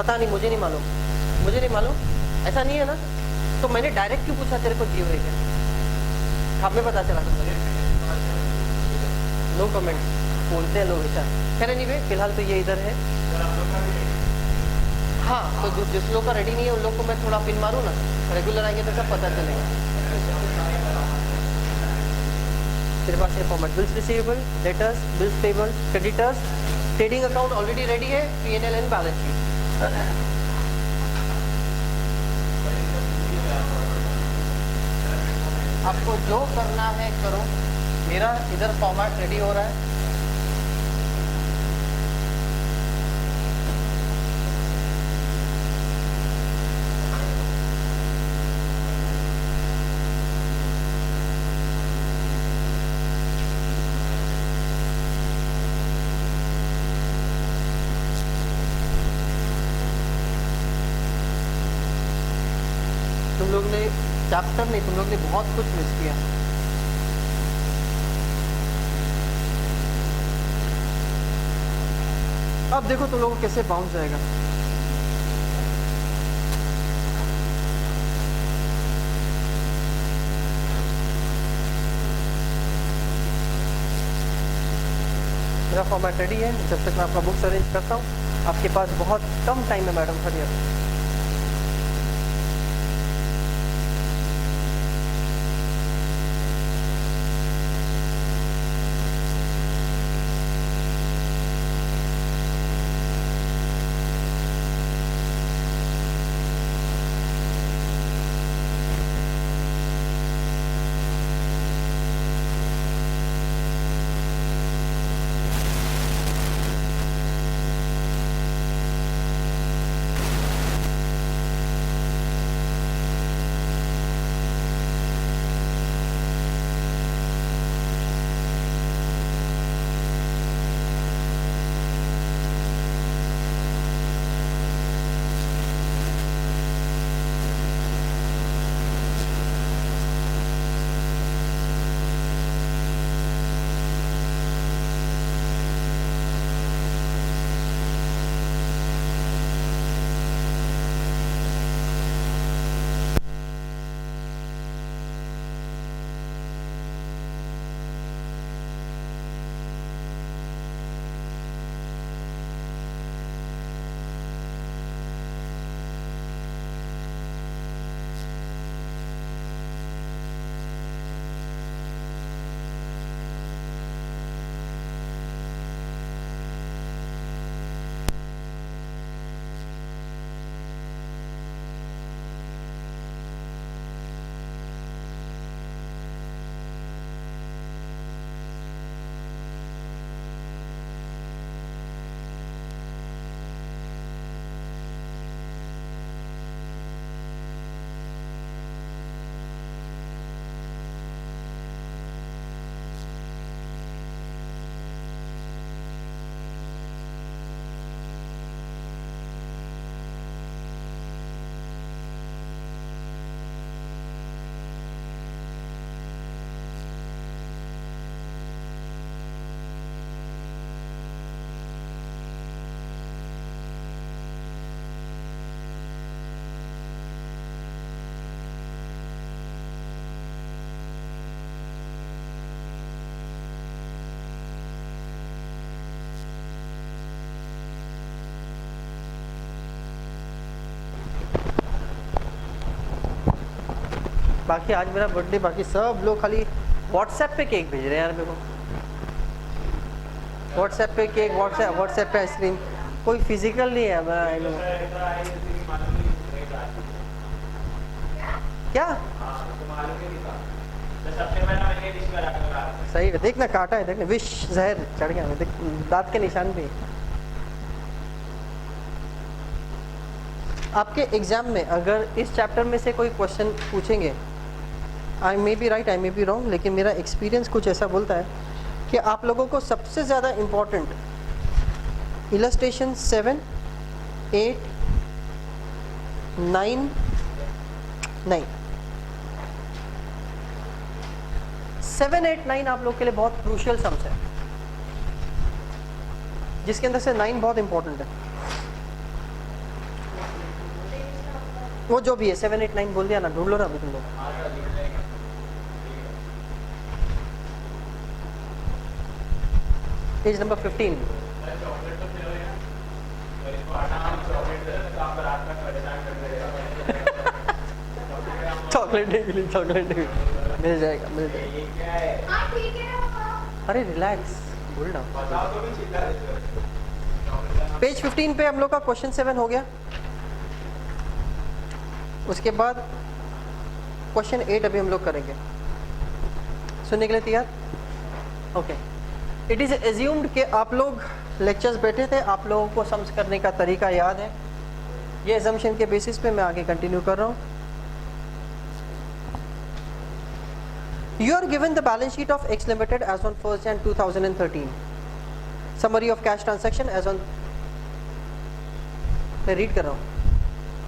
पता नहीं, मुझे नहीं मालूम, मुझे नहीं मालूम, ऐसा नहीं है ना? तो मैंने डायरेक्ट क्यों पूछा तेरे को जीव है क्या? हमें पता चला था। नो कमेंट बोलते हैं लोग ऐसा। खैर एनीवे, फिलहाल तो ये इधर है। हाँ, तो जिस लोग का रेडी नहीं है उन लोग को मैं थोड़ा पिन मारूँ ना, रेगुलर आएंगे तो सब पता चलेगा। तेरे पास ये format, bills receivable, debtors, bills payable, creditors, trading account already ready है, P&L एंड बैलेंस शीट। आपको जो करना है करो, मेरा इधर फॉर्मेट रेडी हो रहा है। तुम लोग ने चैप्टर नहीं, तुम लोग ने बहुत कुछ मिस किया। अब देखो तुम लोगों को कैसे बाउंस जाएगा। मेरा फॉर्मेट रेडी है, जब तक मैं आपका बुक्स अरेंज करता हूँ। आपके पास बहुत कम टाइम है मैडम, खड़िए। बाकी आज मेरा बर्थडे, बाकी सब लोग खाली व्हाट्सएप पे केक भेज रहे हैं यार मेरे को। व्हाट्सएप पे केक, व्हाट्सएप पे आइसक्रीम, कोई फिजिकल नहीं है। क्या सही है, देखना काटा है, देखना विश जहर चढ़ गया, देख दांत के निशान भी। आपके एग्जाम में अगर इस चैप्टर में से कोई क्वेश्चन पूछेंगे, I may be right, I may be wrong, लेकिन मेरा एक्सपीरियंस कुछ ऐसा बोलता है कि आप लोगों को सबसे ज़्यादा इम्पोर्टेंट इलस्ट्रेशन 7, 8, 9, 7, 8, 9 आप लोग के लिए बहुत क्रूशियल सम्स है, जिसके अंदर से 9 बहुत इंपॉर्टेंट है। वो जो भी है 7, 8, 9 बोल दिया ना, ढूंढ लो ना अभी तुम लोग। Page number 15। चॉकलेट नहीं मिली, चॉकलेट नहीं मिली, मिल जाएगा मिल जाएगा। अरे रिलैक्स, बोल डाउन। पेज 15 पे हम लोग का क्वेश्चन 7 हो गया। उसके बाद क्वेश्चन 8 अभी हम लोग करेंगे। सुनने के लिए तैयार? ओके। इट इज एज्यूम्ड कि आप लोग लेक्चर्स बैठे थे, आप लोगों को सम्स करने का तरीका याद है। ये एजम्पशन के बेसिस पे मैं आगे कंटिन्यू कर रहा हूँ। You are given the balance sheet of X Limited as on 1st Jan 2013. Summary of cash transaction as on, मैं रीड कर रहा हूँ,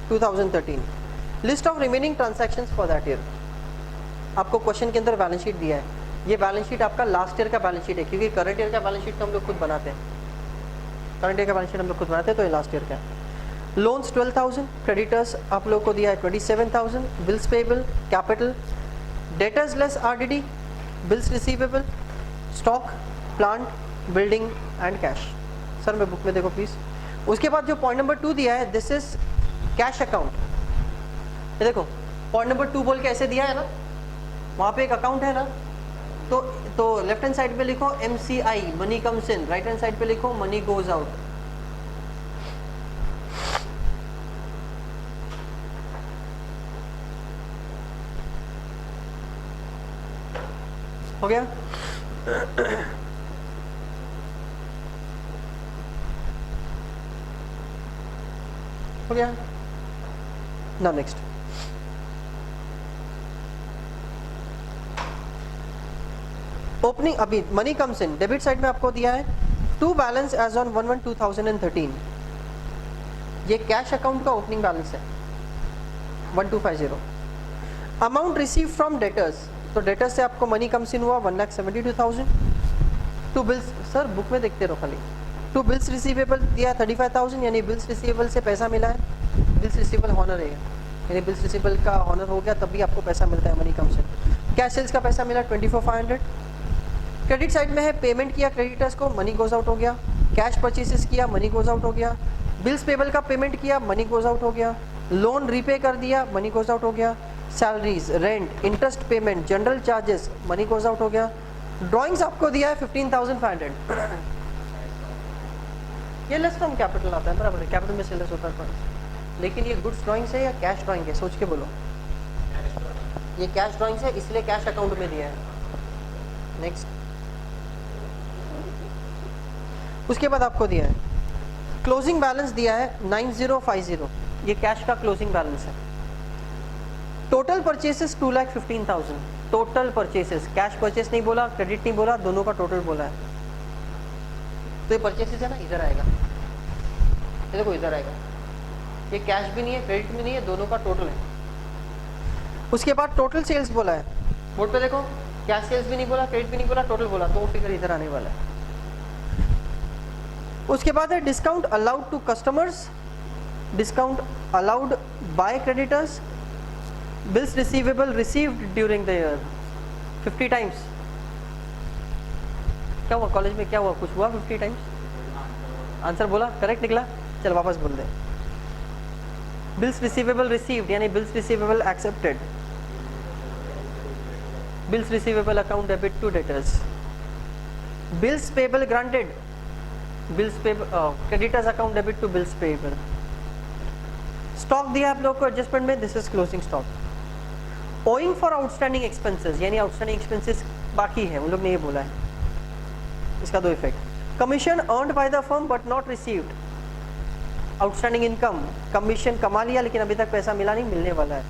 2013. List of remaining transactions for that year. आपको क्वेश्चन के अंदर बैलेंस शीट दिया है। ये बैलेंस शीट आपका लास्ट ईयर का बैलेंस शीट है, क्योंकि करंट ईयर का बैलेंस शीट तो हम लोग खुद बनाते हैं। करंट ईयर का बैलेंस शीट हम लोग खुद बनाते हैं, तो ये लास्ट ईयर का है। लोन्स 12,000, क्रेडिटर्स आप लोग को दिया है 27,000, bills payable, capital, debtors less RDD, bills receivable, stock, plant, building and cash. Sir मैं बुक में देखो प्लीज। उसके बाद जो पॉइंट नंबर 2 दिया है, दिस इज कैश अकाउंट। ये देखो पॉइंट नंबर 2 बोल के ऐसे दिया है ना, वहां पे एक अकाउंट है ना, तो लेफ्ट हैंड साइड पे लिखो MCI, money comes in, right hand side पे लिखो मनी गोज आउट। हो गया? हो गया? Now next, opening. अभी money comes in, debit side में आपको दिया है टू बैलेंस एज ऑन 1/1/2013। ये कैश अकाउंट का ओपनिंग बैलेंस है 1250। अमाउंट रिसीव फ्रॉम डेटर्स, तो डेटर्स से आपको मनी कम्स इन हुआ 1,72,000। टू बिल्स, सर बुक में देखते रहो खाली। टू बिल्स रिसीवेबल दिया 35,000, यानी बिल्स रिसीवेबल से पैसा मिला है। बिल्स रिसीवेबल हॉनर है, यानी बिल्स रिसीवेबल का हॉनर हो गया तभी आपको पैसा मिलता है money comes in. Cash sales का पैसा मिला 24,500। क्रेडिट साइड में है, पेमेंट किया क्रेडिटर्स को, मनी गोज आउट हो गया। कैश परचेसेस किया, मनी गोज आउट हो गया। बिल्स पेबल का पेमेंट किया, मनी गोज आउट हो गया। लोन रीपे कर दिया, मनी गोज आउट हो गया। Salaries, rent, interest payment, general charges, money goes out हो गया। ड्राइंग्स आपको दिया है 15,500। ये लेस फ्रॉम कैपिटल आता है, बराबर है, कैपिटल में से लेस होता है। लेकिन ये गुड्स ड्राइंग्स है या कैश ड्राइंग है, सोच के बोलो। ये कैश ड्राइंग्स है, इसलिए कैश अकाउंट में दिया है। नेक्स्ट, उसके बाद आपको दिया है क्लोजिंग बैलेंस दिया है 9050। ये कैश का क्लोजिंग बैलेंस है। Total purchases 2,15,000। Total purchases, cash purchase नहीं बोला, क्रेडिट नहीं बोला, दोनों का टोटल बोला है। तो ये परचेसेस है ना, इधर आएगा, ये देखो इधर आएगा। ये कैश भी नहीं है, क्रेडिट भी नहीं है, दोनों का टोटल है। उसके बाद टोटल सेल्स बोला है, बोर्ड पे देखो, कैश सेल्स भी नहीं बोला, क्रेडिट भी नहीं बोला, टोटल बोला, तो वो फिगर इधर आने वाला है। उसके बाद है discount allowed to customers, discount allowed by creditors, bills receivable received during the year 50 times. क्या हुआ कॉलेज में, क्या हुआ, कुछ हुआ 50 टाइम्स? आंसर बोला, करेक्ट निकला, चल वापस बोल दे। बिल्स रिसीवेबल रिसीव्ड यानी bills receivable accepted, bills receivable account debit to debtors, bills payable granted, bills payable creditors account debit to bills payable. Stock दिया आप लोग को एडजस्टमेंट में, this is closing stock. Owing for outstanding expenses यानी outstanding expenses बाकी है, उन लोग ने ये बोला है, इसका दो effect. Commission earned by the firm but not received, outstanding income, commission कमा लिया लेकिन अभी तक पैसा मिला नहीं, मिलने वाला है।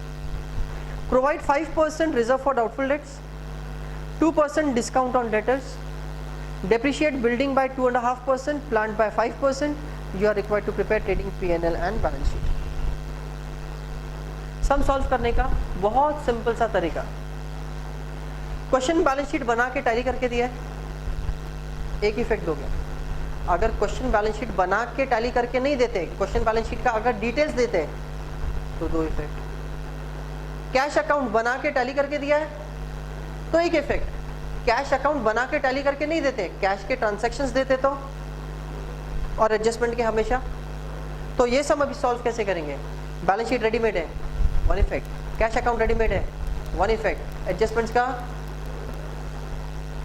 Provide 5% reserve for doubtful debts, 2% discount on debtors, depreciate building by 2.5%, plant by 5%. You are required to prepare trading P&L and balance sheet. Sum solve करने का बहुत सिंपल सा तरीका, क्वेश्चन बैलेंस शीट बना के टैली करके दिया है, एक इफेक्ट हो गया। अगर क्वेश्चन बैलेंस शीट बना के टैली करके नहीं देते, क्वेश्चन बैलेंस शीट का अगर डिटेल्स देते तो दो इफेक्ट। कैश अकाउंट बना के टैली करके दिया है तो एक इफेक्ट, कैश अकाउंट बना के टैली करके नहीं देते, कैश के ट्रांजैक्शंस देते तो, और एडजस्टमेंट के हमेशा। तो ये सब अभी सॉल्व कैसे करेंगे? बैलेंस शीट रेडीमेड है, one effect, cash account readymade है, वन इफेक्ट, एडजस्टमेंट्स का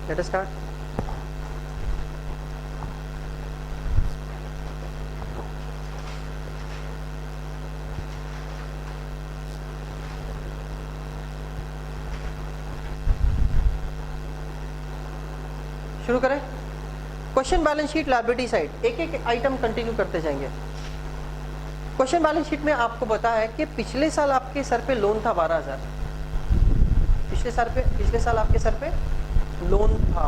लेट अस स्टार्ट। शुरू करें। Question balance sheet liability side, एक एक आइटम कंटिन्यू करते जाएंगे। क्वेश्चन बैलेंस शीट में आपको पता है कि पिछले साल आपके सर पे लोन था 12,000, पिछले साल आपके सर पे लोन था,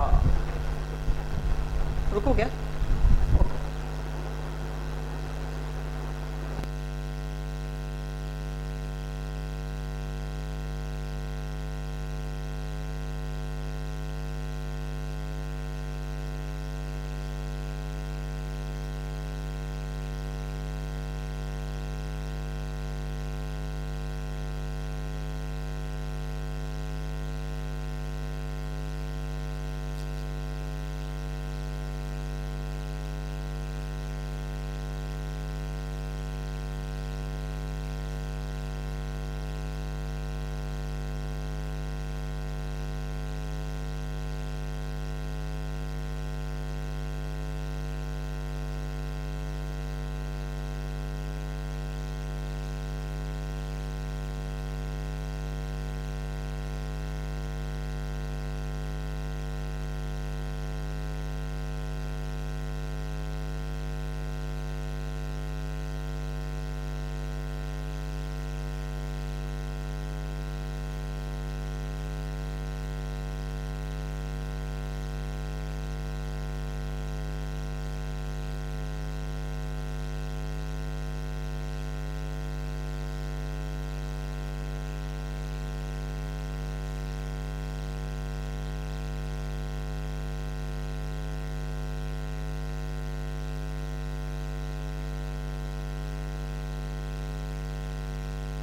रुको क्या?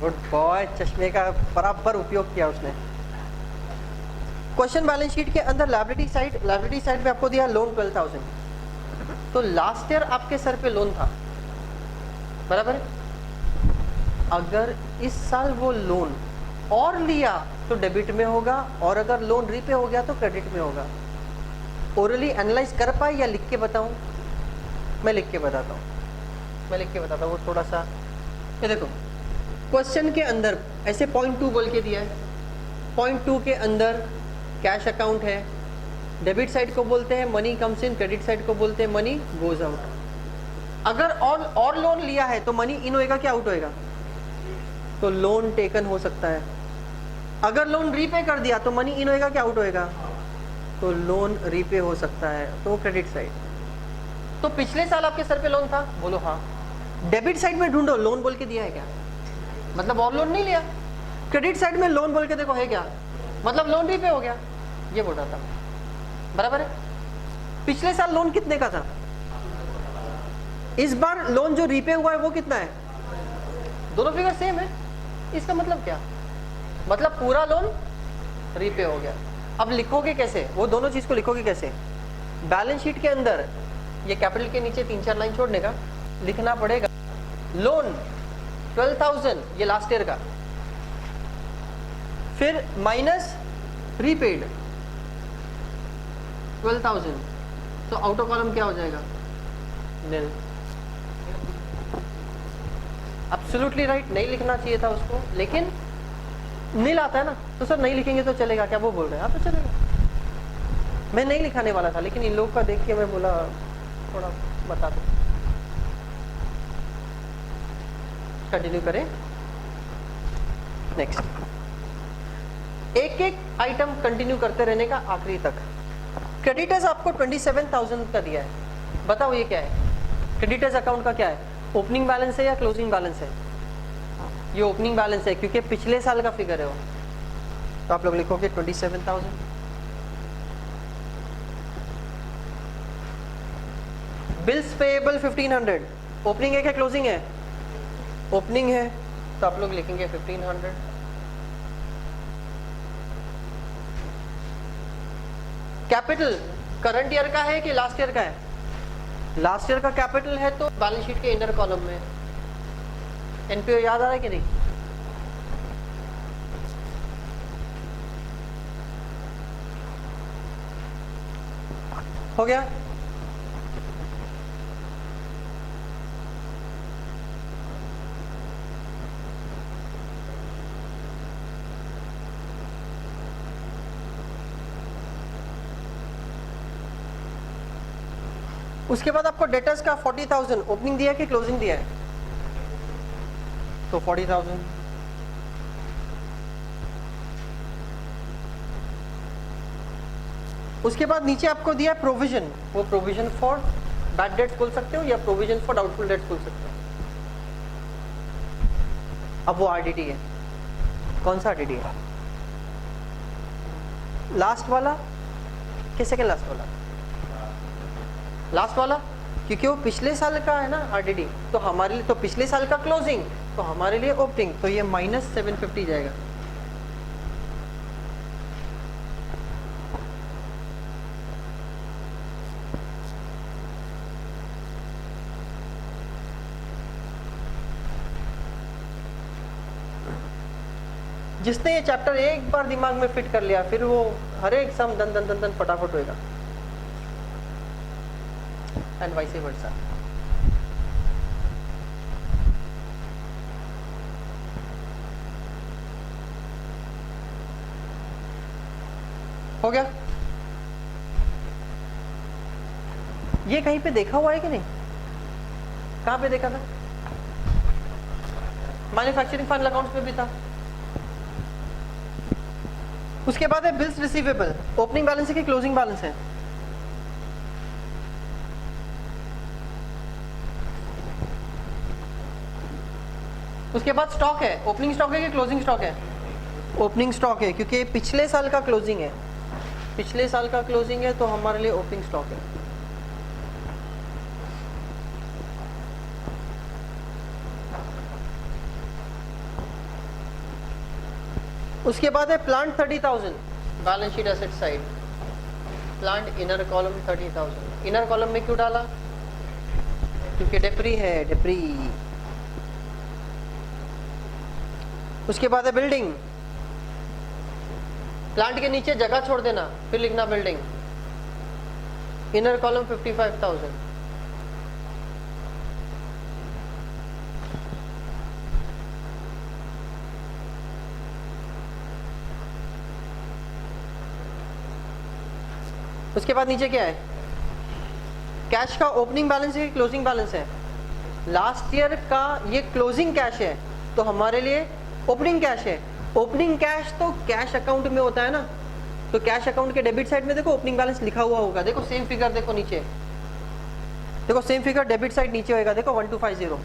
गुड बॉय, चश्मे का बराबर उपयोग किया उसने। क्वेश्चन बैलेंस शीट के अंदर लायबिलिटी साइड पे आपको दिया लोन 12,000, तो लास्ट ईयर आपके सर पे लोन था, बराबर। अगर इस साल वो लोन और लिया तो डेबिट में होगा, और अगर लोन रीपे हो गया तो क्रेडिट में होगा। ओरली एनालाइज कर पाए या लिख के बताऊं? मैं लिख के बताता हूँ, वो थोड़ा सा, ये देखो क्वेश्चन के अंदर ऐसे 0.2 बोल के दिया है, 0.2 के अंदर कैश अकाउंट है, डेबिट साइड को बोलते हैं मनी कम्स इन, क्रेडिट साइड को बोलते हैं मनी गोज आउट। अगर और लोन लिया है तो मनी इन होएगा क्या आउट होएगा? तो लोन टेकन हो सकता है। अगर लोन रीपे कर दिया तो मनी इन होएगा क्या आउट होएगा? तो लोन रीपे हो सकता है, तो क्रेडिट साइड। तो पिछले साल आपके सर पे लोन था, बोलो हाँ। डेबिट साइड में ढूंढो, लोन बोल के दिया है क्या? मतलब और लोन नहीं लिया। क्रेडिट साइड में लोन बोल के देखो है क्या? मतलब लोन रीपे हो गया, ये बोल रहा था, बराबर है। पिछले साल लोन कितने का था? इस बार लोन जो रीपे हुआ है वो कितना है? दोनों फिगर सेम है। इसका मतलब क्या? मतलब पूरा लोन रीपे हो गया। अब लिखोगे कैसे? वो दोनों चीज को लिखोगे कैसे? बैलेंस शीट के अंदर ये कैपिटल के नीचे 3-4 लाइन छोड़ने का लिखना पड़ेगा, लोन 12,000 ये लास्ट ईयर का, फिर माइनस रीपेड 12,000, तो आउट ऑफ कॉलम क्या हो जाएगा? नील। एब्सोल्युटली राइट, नहीं लिखना चाहिए था उसको, लेकिन नील आता है ना, तो सर नहीं लिखेंगे तो चलेगा क्या? वो बोल रहे हैं, हाँ तो चलेगा। मैं नहीं लिखाने वाला था, लेकिन इन लोग का देख के मैं बोला थोड़ा बता दो। कंटिन्यू करें, नेक्स्ट। एक एक आइटम कंटिन्यू करते रहने का आखिरी तक। क्रेडिटर्स आपको 27,000 का दिया है, बताओ ये क्या है? क्रेडिटर्स अकाउंट का क्या है? ओपनिंग बैलेंस है या क्लोजिंग बैलेंस है? ये ओपनिंग बैलेंस है क्योंकि पिछले साल का फिगर है वो, तो आप लोग लिखोगे 27,000। बिल्स पेएबल 1500, ओपनिंग है क्या क्लोजिंग है? ओपनिंग है, तो आप लोग लिखेंगे 1500। कैपिटल करंट ईयर का है कि लास्ट ईयर का है? लास्ट ईयर का कैपिटल है तो बैलेंस शीट के इनर कॉलम में। एनपीओ याद आ रहा है कि नहीं? हो गया? उसके बाद आपको डेटर्स का 40,000 ओपनिंग दिया है कि क्लोजिंग दिया है? तो 40,000। उसके बाद नीचे आपको दिया है प्रोविजन, वो प्रोविजन फॉर बैड डेट्स बोल सकते हो या प्रोविजन फॉर डाउटफुल डेट्स बोल सकते हो। अब वो आरडीडी है। कौन सा आरडीडी है? लास्ट वाला कि सेकेंड लास्ट वाला? लास्ट वाला, क्योंकि वो पिछले साल का है ना आरडीडी, तो हमारे लिए तो पिछले साल का क्लोजिंग, तो हमारे लिए ओपनिंग, तो ये -750 जाएगा। जिसने ये चैप्टर एक बार दिमाग में फिट कर लिया, फिर वो हर एक सम दन दन दन दन फटाफट होएगा, एंड वाइस वर्सा। हो गया? ये कहीं पे देखा हुआ है कि नहीं? कहां पे देखा था? मैन्युफैक्चरिंग फाइनल अकाउंट्स में भी था। उसके बाद है बिल्स रिसीवेबल। ओपनिंग बैलेंस है कि क्लोजिंग बैलेंस है? उसके बाद स्टॉक है। ओपनिंग स्टॉक है कि क्लोजिंग स्टॉक है? ओपनिंग स्टॉक है, क्योंकि पिछले साल का क्लोजिंग है। पिछले साल का क्लोजिंग है तो हमारे लिए ओपनिंग स्टॉक है। उसके बाद है plant 30,000, balance sheet asset side. Plant inner column 30,000। Inner column में क्यों डाला? क्योंकि डेप्री है, डेप्री। उसके बाद है बिल्डिंग। प्लांट के नीचे जगह छोड़ देना, फिर लिखना बिल्डिंग। Inner column 55,000। उसके बाद नीचे क्या है? कैश का ओपनिंग बैलेंस है कि क्लोजिंग बैलेंस है? लास्ट ईयर का ये क्लोजिंग कैश है, तो हमारे लिए ओपनिंग कैश है। ओपनिंग कैश तो कैश अकाउंट में होता है ना, तो कैश अकाउंट के डेबिट साइड में देखो ओपनिंग बैलेंस लिखा हुआ होगा। देखो सेम फिगर, देखो नीचे, देखो सेम फिगर डेबिट साइड नीचे होएगा, देखो 1250।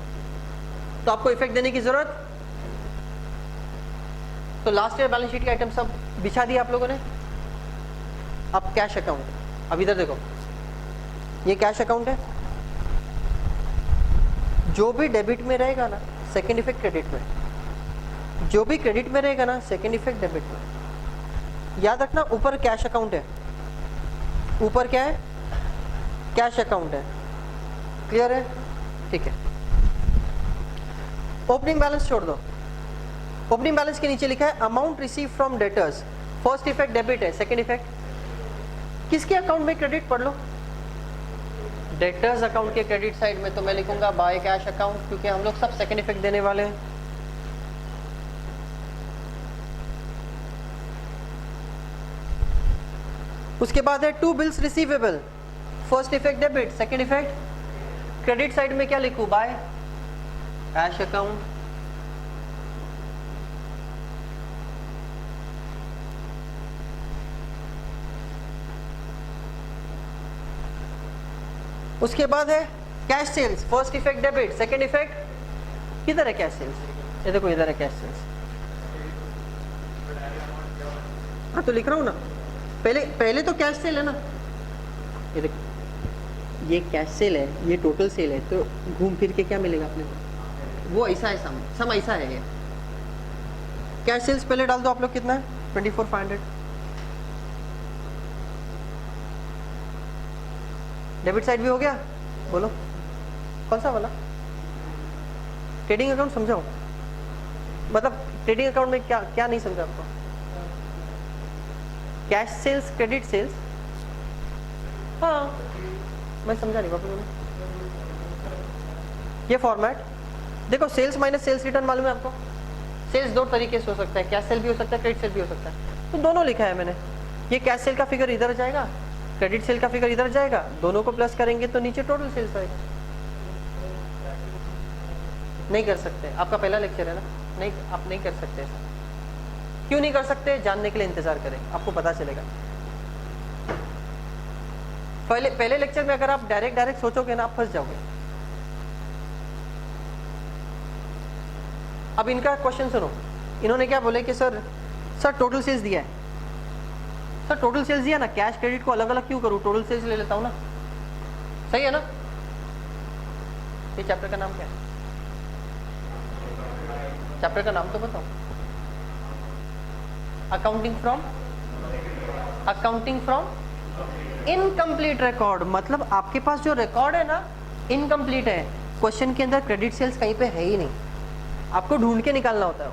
तो आपको इफेक्ट देने की जरूरत, तो लास्ट ईयर बैलेंस शीट के आइटम सब बिछा दिया आप लोगों ने। अब कैश अकाउंट, अब इधर देखो, ये कैश अकाउंट है। जो भी डेबिट में रहेगा ना, सेकेंड इफेक्ट क्रेडिट में। जो भी क्रेडिट में रहेगा ना, सेकेंड इफेक्ट डेबिट में। याद रखना, ऊपर कैश अकाउंट है, ऊपर क्या है? कैश अकाउंट है। क्लियर है? ठीक है। ओपनिंग बैलेंस छोड़ दो। ओपनिंग बैलेंस के नीचे लिखा है amount receive from debtors. First effect debit है, सेकेंड इफेक्ट किसके अकाउंट में? क्रेडिट पढ़ लो। डेटर्स अकाउंट के क्रेडिट साइड में तो मैं लिखूंगा बाय कैश अकाउंट, क्योंकि हम लोग सब सेकेंड इफेक्ट देने वाले हैं। उसके बाद है to bills receivable. First effect debit, second effect credit side में क्या लिखूं? By cash account. उसके बाद है cash sales. First effect debit, second effect किधर है कैश सेल्स? ये देखो इधर है कैश सेल्स। हाँ तो लिख रहा हूं ना, पहले तो कैश सेल है ना। ये देखो, ये कैश सेल है, ये टोटल सेल है, तो घूम फिर के क्या मिलेगा अपने को? वो ऐसा है, सम ऐसा है। ये कैश सेल्स पहले डाल दो आप लोग। कितना है? 24,500। डेबिट साइड भी हो गया, बोलो कौन सा वाला? ट्रेडिंग अकाउंट समझाओ, मतलब ट्रेडिंग अकाउंट में क्या क्या नहीं समझा आपको? कैश सेल्स, क्रेडिट सेल्स, हाँ मैं समझा नहीं वापस बोलो। ये फॉर्मेट देखो, सेल्स माइनस सेल्स रिटर्न मालूम है आपको? सेल्स दो तरीके से हो सकता है, कैश सेल भी हो सकता है, क्रेडिट सेल भी हो सकता है, तो दोनों लिखा है मैंने। ये कैश सेल का फिगर इधर जाएगा, क्रेडिट सेल का फिगर इधर जाएगा, दोनों को प्लस करेंगे तो नीचे टोटल सेल्स आएगा। नहीं कर सकते, आपका पहला लेक्चर है ना, नहीं आप नहीं कर सकते ऐसा। क्यों नहीं कर सकते? जानने के लिए इंतजार करें, आपको पता चलेगा। पहले लेक्चर में अगर आप डायरेक्ट सोचोगे ना, आप फंस जाओगे। अब इनका क्वेश्चन सुनो, इन्होंने क्या बोले कि सर टोटल सेल्स दिया है। सर टोटल सेल्स दिया ना, कैश क्रेडिट को अलग अलग क्यों करूं, टोटल सेल्स ले लेता हूं ना, सही है ना? ये चैप्टर का नाम क्या है? चैप्टर का नाम तो बताओ। अकाउंटिंग फ्रॉम इनकम्प्लीट रिकॉर्ड, मतलब आपके पास जो रिकॉर्ड है ना इनकम्प्लीट है। क्वेश्चन के अंदर क्रेडिट सेल्स कहीं पे है ही नहीं, आपको ढूंढ के निकालना होता है।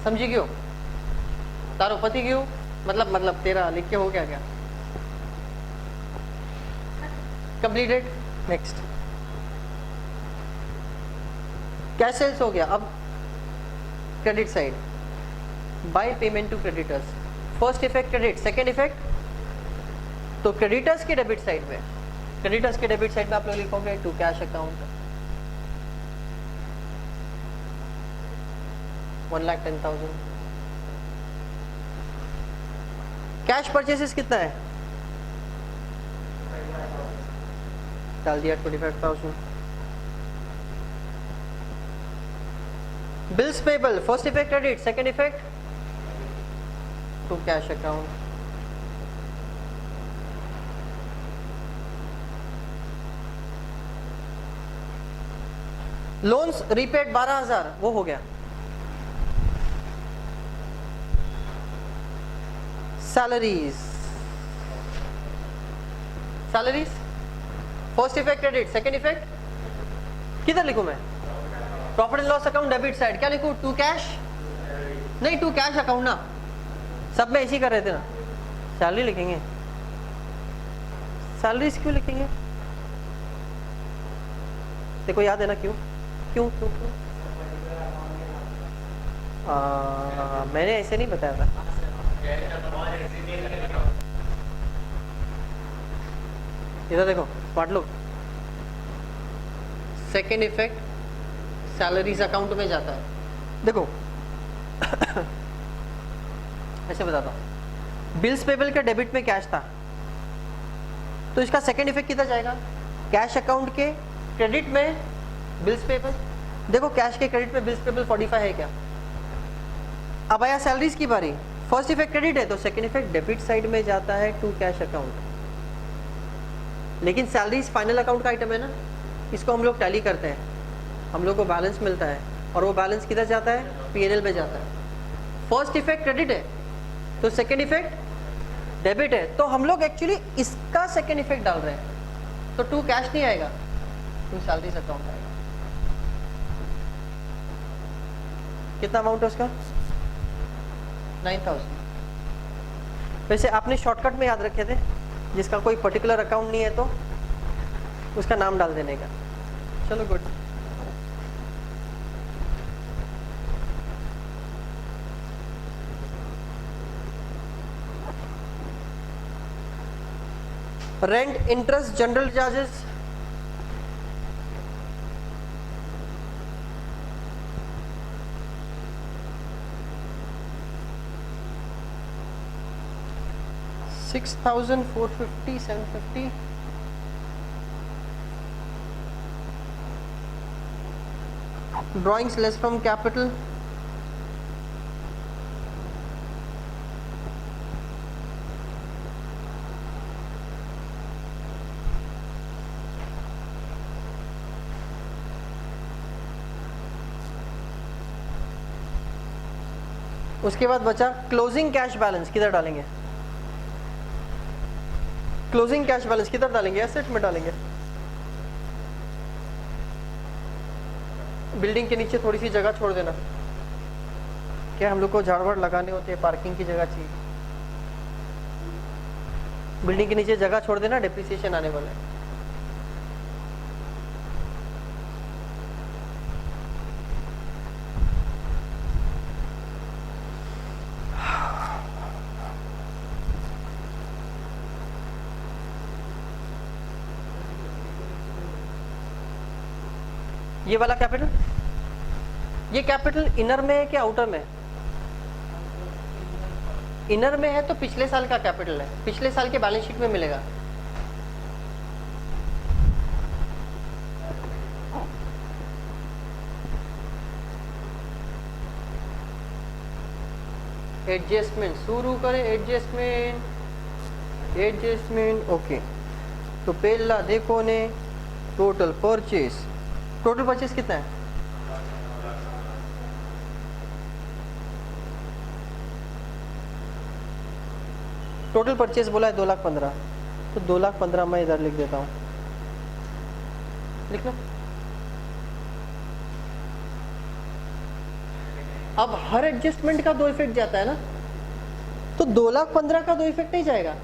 समझी क्यों? तारो पति क्यों, मतलब तेरा लिख के हो गया क्या? कंप्लीटेड। नेक्स्ट कैश सेल्स हो गया। अब credit side, by payment to creditors, first effect credit, second effect तो क्रेडिटर्स के डेबिट साइड में, क्रेडिटर्स के डेबिट साइड में आप लोग लिखोगे to cash account 1,10,000। Cash purchases कितना है? डाल दिया 25,000। Bills payable, first effect credit, second effect to cash account. Loans repaid 12,000, वो हो गया। Salaries first effect credit, second effect किधर लिखूं मैं? Profit and loss account debit side, क्या लिखूं? टू कैश, नहीं टू कैश अकाउंट ना, सब में ऐसे ही कर रहे थे ना। सैलरी लिखेंगे, सैलरीज क्यों लिखेंगे? देखो याद है ना, क्यों क्यों क्यों क्यों? मैंने ऐसे नहीं बताया था। इधर देखो, पढ़ लो। सेकेंड इफेक्ट सैलरीज अकाउंट में जाता है। देखो ऐसे बताता हूँ, बिल्स पेबल के डेबिट में कैश था, तो इसका सेकेंड इफेक्ट किधर जाएगा? कैश अकाउंट के क्रेडिट में बिल्स पेबल। देखो कैश के क्रेडिट में बिल्स पेबल 45 है क्या? अब आया सैलरीज की बारी, फर्स्ट इफेक्ट क्रेडिट है तो सेकेंड इफेक्ट डेबिट साइड में जाता है टू कैश अकाउंट। लेकिन सैलरीज फाइनल अकाउंट का आइटम है ना, इसको हम लोग टैली करते हैं, हम लोग को बैलेंस मिलता है और वो बैलेंस किधर जाता है? पीएनएल में जाता है। फर्स्ट इफेक्ट क्रेडिट है तो सेकेंड इफेक्ट डेबिट है, तो हम लोग एक्चुअली इसका सेकेंड इफेक्ट डाल रहे हैं, तो टू कैश नहीं आएगा, टू सैलरीज अकाउंट आएगा। कितना अमाउंट है उसका? 9,000। वैसे आपने शॉर्टकट में याद रखे थे, जिसका कोई पर्टिकुलर अकाउंट नहीं है तो उसका नाम डाल देने का। चलो good. Rent, interest, general charges, $6,450, $750। Drawings less from capital, उसके बाद बचा क्लोजिंग कैश बैलेंस, किधर डालेंगे? क्लोजिंग कैश बैलेंस किधर डालेंगे? एसेट में डालेंगे। बिल्डिंग के नीचे थोड़ी सी जगह छोड़ देना, क्या हम लोग को झाड़ लगाने होते हैं, पार्किंग की जगह चाहिए। बिल्डिंग के नीचे जगह छोड़ देना, डेप्रिसिएशन आने वाला है। ये वाला कैपिटल, ये कैपिटल इनर में है कि आउटर में? इनर में है तो पिछले साल का कैपिटल है, पिछले साल के बैलेंस शीट में मिलेगा। एडजस्टमेंट शुरू करें, एडजस्टमेंट ओके। तो पहला देखो ने टोटल परचेज कितना है? टोटल परचेज बोला है 2,15,000, तो 2,15,000 मैं इधर लिख देता हूँ, लिख लो। अब हर एडजस्टमेंट का 2 इफेक्ट जाता है ना, तो 2,15,000 का 2 इफेक्ट नहीं जाएगा,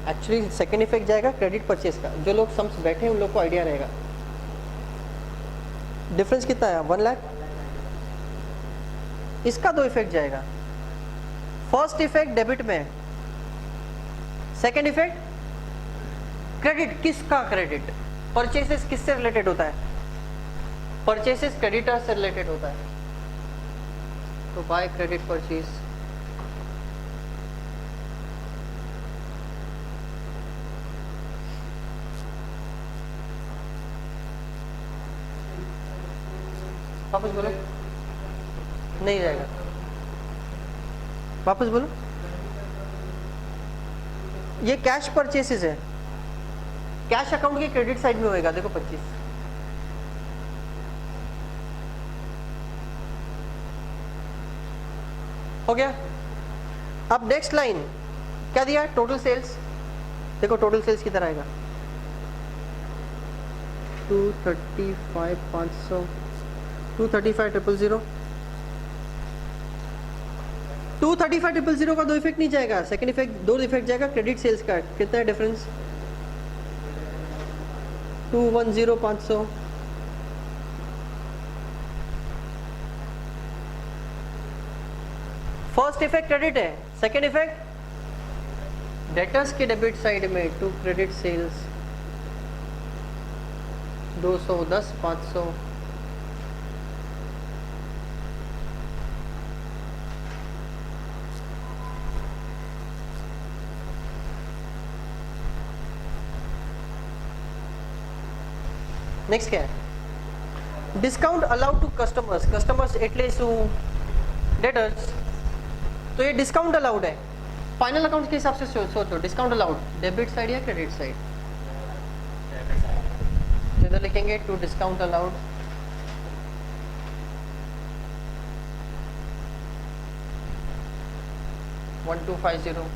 एक्चुअली सेकंड इफेक्ट जाएगा क्रेडिट परचेज का। जो लोग सम्स बैठे हैं उन लोग को आइडिया रहेगा। डिफरेंस कितना है? 1 लाख। इसका 2 इफेक्ट जाएगा। फर्स्ट इफेक्ट डेबिट में, सेकेंड इफेक्ट क्रेडिट। किसका क्रेडिट? परचेसेस किससे रिलेटेड होता है? परचेसेस क्रेडिटर से रिलेटेड होता है, तो बाय क्रेडिट परचेज। वापस बोलो, नहीं जाएगा, वापस बोलो। ये कैश परचेसेस है, कैश अकाउंट के क्रेडिट साइड में होएगा। देखो 25 हो गया। अब नेक्स्ट लाइन क्या दिया? Total sales. देखो टोटल सेल्स किधर आएगा? 235,500, 235,000। 235,000 का 2 इफेक्ट नहीं जाएगा, सेकंड इफेक्ट 2 इफेक्ट जाएगा क्रेडिट सेल्स का। कितना है डिफरेंस? 210,500। फर्स्ट इफेक्ट क्रेडिट है, सेकंड इफेक्ट डेटर्स के डेबिट साइड में टू क्रेडिट सेल्स 210,500। नेक्स्ट क्या है? Discount allowed to customers. Customers एटले शू? डेटर्स। तो ये डिस्काउंट अलाउड है। फाइनल अकाउंट के हिसाब से सोचो, डिस्काउंट अलाउड डेबिट साइड या क्रेडिट साइड? इधर लिखेंगे to discount allowed. $1,250।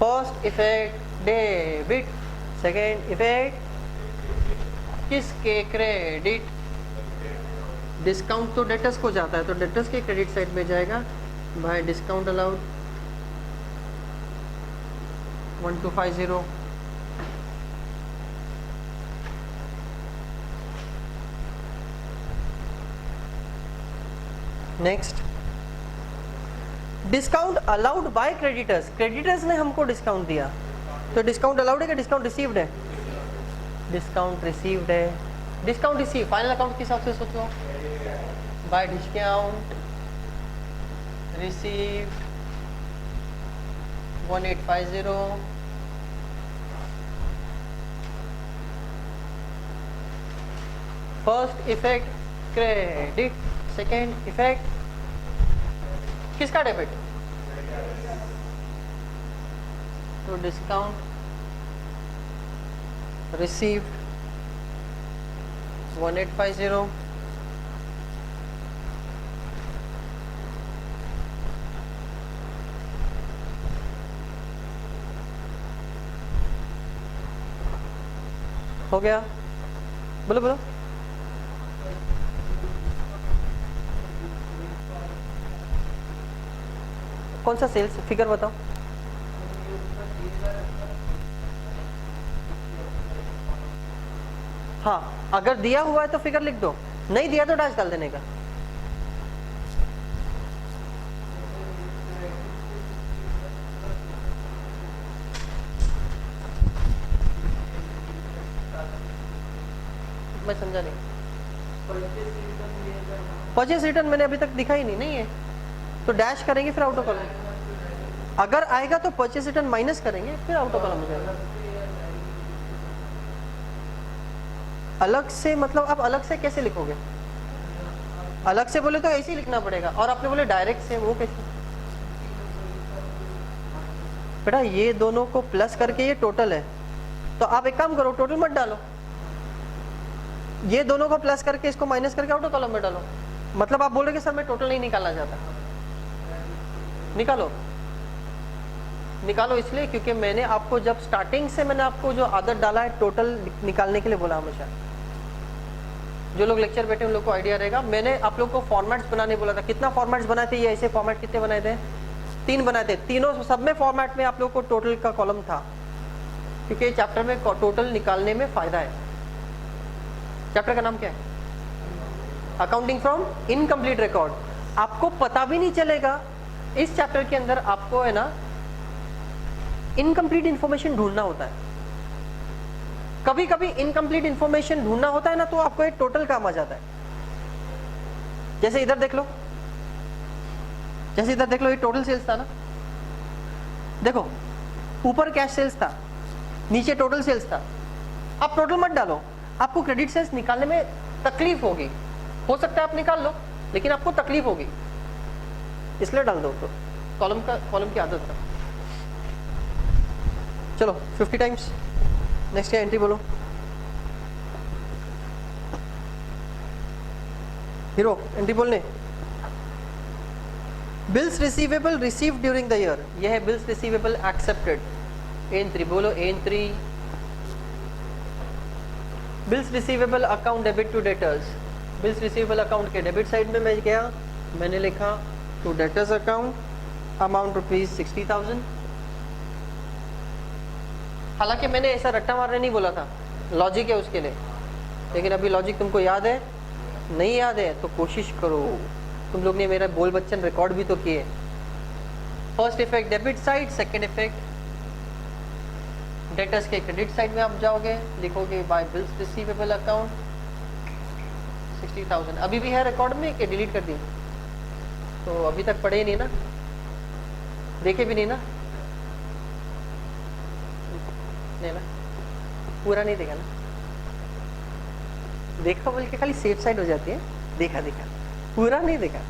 First effect debit, second effect किसके? क्रेडिट। डिस्काउंट तो डेटर्स को जाता है, तो डेटर्स के क्रेडिट साइड में जाएगा भाई discount allowed 1,250। Next discount allowed by creditors. Creditors ने हमको डिस्काउंट दिया, तो डिस्काउंट अलाउड है कि डिस्काउंट रिसीव्ड है? डिस्काउंट रिसीव्ड है। डिस्काउंट रिसीव फाइनल अकाउंट के हिसाब से सोचो, bye discount receive 1850। First effect credit, second effect किसका? डेबिट। तो डिस्काउंट रिसीव्ड 1850। हो गया, बोलो बोलो। कौन सा सेल्स फिगर बताओ। हाँ, अगर दिया हुआ है तो फिगर लिख दो, नहीं दिया तो डैश डाल देने का। मैं समझा नहीं। परचेस रिटर्न मैंने अभी तक दिखा ही नहीं है, तो डैश करेंगे फिर आउटो कॉलम। अगर आएगा तो परचेस रिटर्न माइनस करेंगे फिर आउटो कॉलम हो जाएगा। अलग से मतलब आप अलग से कैसे लिखोगे? अलग से बोले तो ऐसे ही लिखना पड़ेगा, और आपने बोले डायरेक्ट से, वो कैसे? बेटा ये दोनों को प्लस करके ये टोटल है, तो आप एक काम करो, टोटल मत डालो, ये दोनों को प्लस करके इसको माइनस करके आउटो कॉलम में डालो। मतलब आप बोल रहे कि सर मैं टोटल नहीं निकालना चाहता। निकालो, निकालो इसलिए क्योंकि मैंने आपको जब स्टार्टिंग से मैंने आपको जो आदत डाला है टोटल निकालने के लिए बोला हमेशा। जो लोग लेक्चर बैठे उन लोग को आइडिया रहेगा। मैंने आप लोग को फॉर्मेट्स बनाने बोला था। कितना फॉर्मेट्स बनाए थे? ये ऐसे फॉर्मेट कितने बनाए थे? 3 बनाए थे। तीनों सब में फॉर्मेट में आप लोग को टोटल का कॉलम था, क्योंकि चैप्टर में टोटल निकालने में फायदा है। चैप्टर का नाम क्या है? Accounting from incomplete record. आपको पता भी नहीं चलेगा इस चैप्टर के अंदर, आपको है ना इनकम्प्लीट इंफॉर्मेशन ढूंढना होता है। कभी कभी इनकम्प्लीट इंफॉर्मेशन ढूंढना होता है ना, तो आपको एक टोटल काम आ जाता है। जैसे इधर देख लो, जैसे इधर देख लो, ये टोटल सेल्स था ना। देखो ऊपर कैश सेल्स था, नीचे टोटल सेल्स था। आप टोटल मत डालो, आपको क्रेडिट सेल्स निकालने में तकलीफ होगी। हो सकता है आप निकाल लो, लेकिन आपको तकलीफ होगी, इसलिए डाल दो। तो कॉलम की आदत है। चलो 50 टाइम्स। नेक्स्ट क्या एंट्री बोलो? हीरो एंट्री बोलने। Bills receivable received during the year, यह है बिल्स रिसीवेबल एक्सेप्टेड। एंट्री बोलो, entry. Bills receivable account debit to debtors. Bills receivable account के डेबिट साइड में मैं गया, मैंने लिखा टू डेटर्स अकाउंट अमाउंट ₹60,000। हालांकि मैंने ऐसा रट्टा मारने नहीं बोला था, लॉजिक है उसके लिए। लेकिन अभी लॉजिक तुमको याद है? नहीं याद है तो कोशिश करो। तुम लोग ने मेरा बोल बच्चन रिकॉर्ड भी तो किए। First effect debit side, second effect debtors के क्रेडिट साइड में आप जाओगे, लिखोगे बाय बिल्स रिसीवेबल अकाउंट 60,000। अभी भी है रिकॉर्ड में कि डिलीट कर दी? तो अभी तक पढ़े नहीं ना, देखे भी नहीं ना? नहीं ना, पूरा नहीं देखा ना? देखा बोल के खाली सेफ साइड हो जाती है, देखा देखा, पूरा नहीं देखा।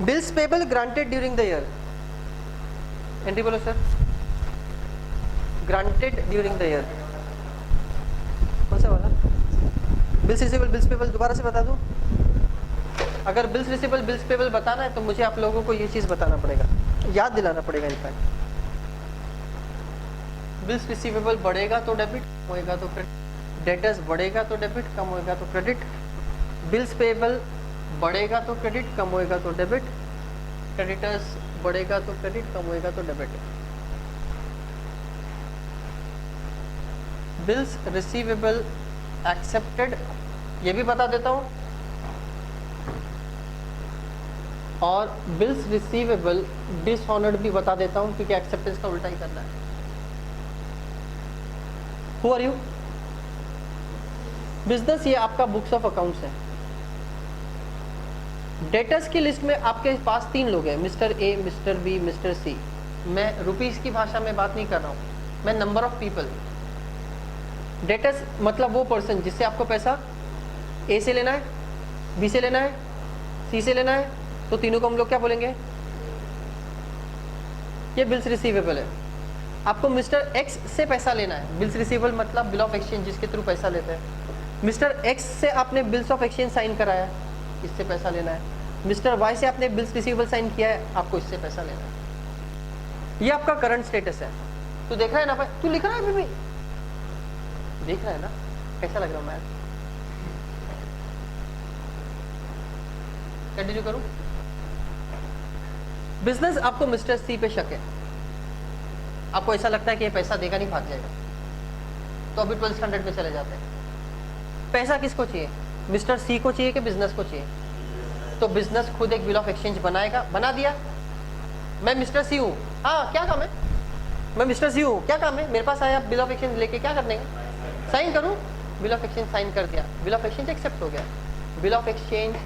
Bills payable granted during the year. Entry बोलो sir. Granted during the year कौन सा वाला? बिल्स रिसीवेबल बिल्स पेबल दोबारा से बता दूं? अगर बिल्स रिसीवेबल बिल्स पेबल बताना है तो मुझे आप लोगों को ये चीज बताना पड़ेगा, याद दिलाना पड़ेगा। इनफैक्ट बिल्स रिसीवेबल बढ़ेगा तो डेबिट, कम होएगा तो क्रेडिट। डेटर्स बढ़ेगा तो डेबिट, कम होएगा तो क्रेडिट। बिल्स पेबल बढ़ेगा तो क्रेडिट, कम होएगा तो डेबिट। क्रेडिटर्स बढ़ेगा तो क्रेडिट, कम होएगा तो डेबिट। बिल्स रिसीवेबल एक्सेप्टेड ये भी बता देता हूं, और बिल्स रिसीवेबल डिसऑनर्ड भी बता देता हूं, क्योंकि एक्सेप्टेंस का उल्टा ही करना है। Who are you? बिजनेस, ये आपका बुक्स ऑफ अकाउंट्स है। डेटर्स की लिस्ट में आपके पास 3 लोग हैं, mister A, mister B, mister C. मैं रुपीस की भाषा में बात नहीं कर रहा हूं, मैं नंबर ऑफ पीपल। डेटर्स मतलब वो पर्सन जिससे आपको पैसा ए से लेना है, बी से लेना है, सी से लेना है, तो तीनों को हम लोग क्या बोलेंगे? ये बिल्स रिसीवेबल है। आपको मिस्टर एक्स से पैसा लेना है, बिल्स रिसीवेबल मतलब बिल ऑफ एक्सचेंज जिसके थ्रू पैसा लेते हैं। मिस्टर एक्स से आपने बिल्स ऑफ एक्सचेंज साइन कराया, इससे पैसा लेना है। मिस्टर वाई से आपने बिल्स रिसीवेबल साइन किया है, आपको इससे पैसा लेना है। ये आपका करंट स्टेटस है। तू देख रहा है ना भाई, तू लिख रहा है अभी भी, देख रहा है ना कैसा लग रहा है मैथ? कंटिन्यू करूं? बिजनेस आपको मिस्टर सी पे शक है, आपको ऐसा लगता है कि ये पैसा देगा नहीं, भाग जाएगा, तो अभी 12 स्टैंडर्ड पे चले जाते हैं। पैसा किसको चाहिए? मिस्टर सी को चाहिए कि बिजनेस को चाहिए? तो बिजनेस खुद एक बिल ऑफ एक्सचेंज बनाएगा, बना दिया। मैं मिस्टर सी हूँ, हाँ क्या काम है, मैं मिस्टर सी हूँ, क्या काम है, मेरे पास आया बिल ऑफ एक्सचेंज लेके, क्या करने का, साइन करूँ? बिल ऑफ एक्सचेंज साइन कर दिया, बिल ऑफ एक्सचेंज एक्सेप्ट हो गया। बिल ऑफ एक्सचेंज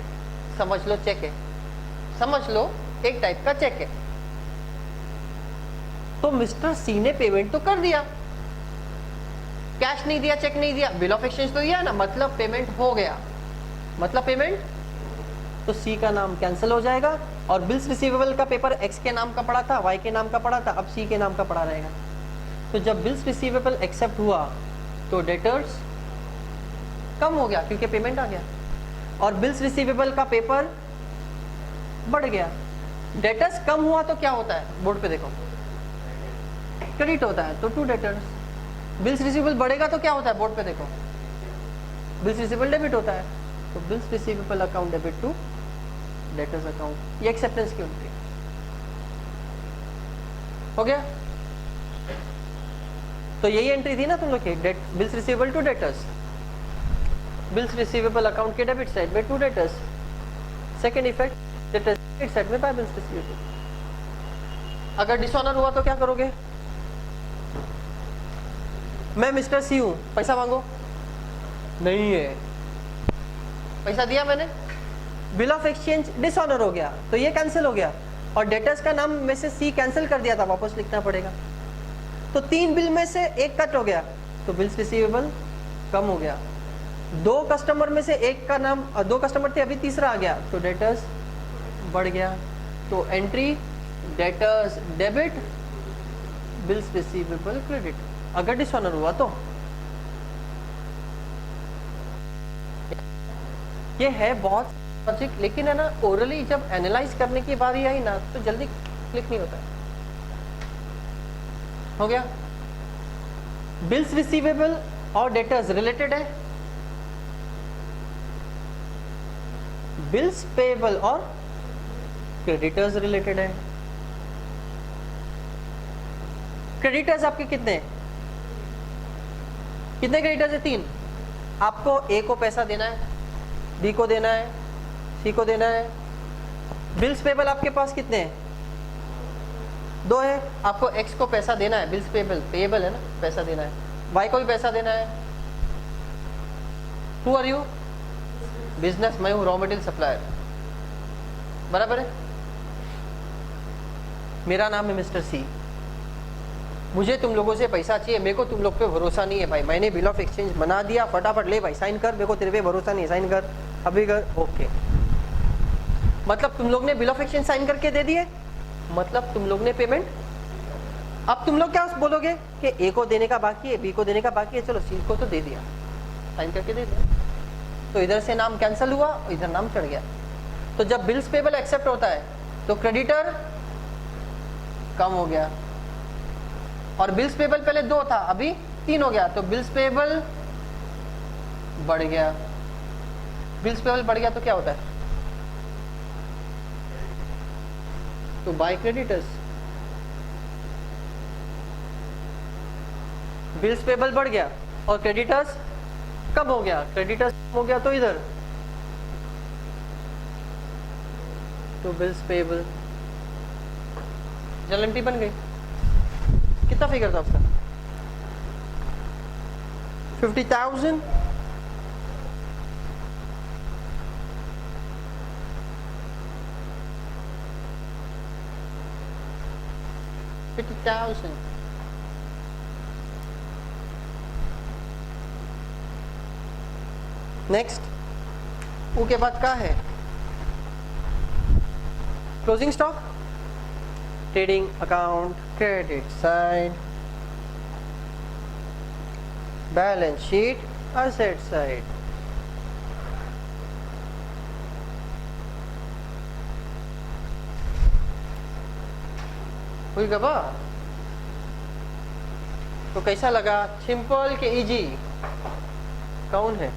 समझ लो चेक है, समझ लो एक टाइप का चेक है। तो मिस्टर सी ने पेमेंट तो कर दिया, कैश नहीं दिया, चेक नहीं दिया, बिल ऑफ एक्सचेंज तो दिया ना, मतलब पेमेंट हो गया, मतलब पेमेंट, तो सी का नाम कैंसिल हो जाएगा और बिल्स रिसीवेबल का पेपर एक्स के नाम का पड़ा था, वाई के नाम का पड़ा था, अब सी के नाम का पड़ा रहेगा। तो जब बिल्स रिसीवेबल एक्सेप्ट हुआ तो डेटर्स कम हो गया क्योंकि पेमेंट आ गया, और बिल्स रिसीवेबल का पेपर बढ़ गया। डेटर्स कम हुआ तो क्या होता है, बोर्ड पे देखो, क्रेडिट होता है, तो टू डेटर्स। बिल्स रिसीवेबल बढ़ेगा तो क्या होता है, बोर्ड पे देखो, बिल्स रिसीवेबल डेबिट होता है, तो bills receivable account debit to debtors account. ये एक्सेप्टेंस की एंट्री हो गया। तो यही एंट्री थी ना तुम लोग की, bills receivable to debtors, bills receivable account के डेबिट साइड में to debtors, second effect debtors credit side में बाय बिल्स रिसीवेबल। अगर डिसऑनर हुआ तो क्या करोगे? मैं मिस्टर सी हूं, पैसा मांगो, नहीं है, पैसा दिया मैंने, बिल ऑफ एक्सचेंज डिसऑनर हो गया तो ये कैंसिल हो गया, और डेटर्स का नाम में से सी कैंसिल कर दिया था, वापस लिखना पड़ेगा। तो 3 बिल में से एक कट हो गया तो बिल्स रिसीवेबल कम हो गया। 2 कस्टमर में से एक का नाम, 2 कस्टमर थे, अभी तीसरा आ गया तो डेटर्स बढ़ गया। तो entry debtors debit, bills receivable credit, अगर डिसऑनर हुआ तो। ये है बहुत लॉजिक, लेकिन है ना ओरली जब एनालाइज करने की बारी आई ना तो जल्दी क्लिक नहीं होता है। हो गया? बिल्स रिसीवेबल और डेटर्स रिलेटेड है, बिल्स पेएबल और क्रेडिटर्स रिलेटेड है। क्रेडिटर्स आपके कितने क्रेडिटर्स है? 3। आपको ए को पैसा देना है, बी को देना है, सी को देना है। बिल्स पेएबल आपके पास कितने हैं? 2 है। आपको एक्स को पैसा देना है, बिल्स पेएबल है ना, पैसा देना है। वाई को भी पैसा देना है। Who are you? बिजनेस, मैं हूं रॉ मटेरियल सप्लायर, बराबर है। मेरा नाम है मिस्टर सी, मुझे तुम लोगों से पैसा चाहिए, मेरे को तुम लोग पे भरोसा नहीं है भाई, मैंने बिल ऑफ एक्सचेंज बना दिया, फटाफट ले भाई साइन कर, मेरे को तेरे पे भरोसा नहीं है, साइन कर अभी कर। ओके, मतलब तुम लोग ने बिल ऑफ एक्सचेंज साइन करके दे दिए, मतलब तुम लोग ने पेमेंट। अब तुम लोग क्या बोलोगे कि ए को देने का बाकी है, बी को देने का बाकी है, चलो सी को तो दे दिया, साइन करके दे दिया, तो इधर से नाम कैंसिल हुआ, इधर नाम चढ़ गया। तो जब बिल्स पेएबल एक्सेप्ट होता है तो क्रेडिटर कम हो गया, और बिल्स पेएबल पहले 2 था, अभी 3 हो गया, तो बिल्स पेएबल बढ़ गया। बिल्स पेएबल बढ़ गया तो क्या होता है? तो बाय क्रेडिटर्स। बिल्स पेएबल बढ़ गया और क्रेडिटर्स कम हो गया, क्रेडिटर्स कम हो गया तो इधर, तो बिल्स पेएबल जर्नल एंट्री बन गई। कितना फिगर था उसका? 50,000। नेक्स्ट, वो के बाद क्या है? Closing stock, trading account, credit side, balance sheet, asset side. हुई गबा? तो कैसा लगा, सिंपल के इजी? कौन है?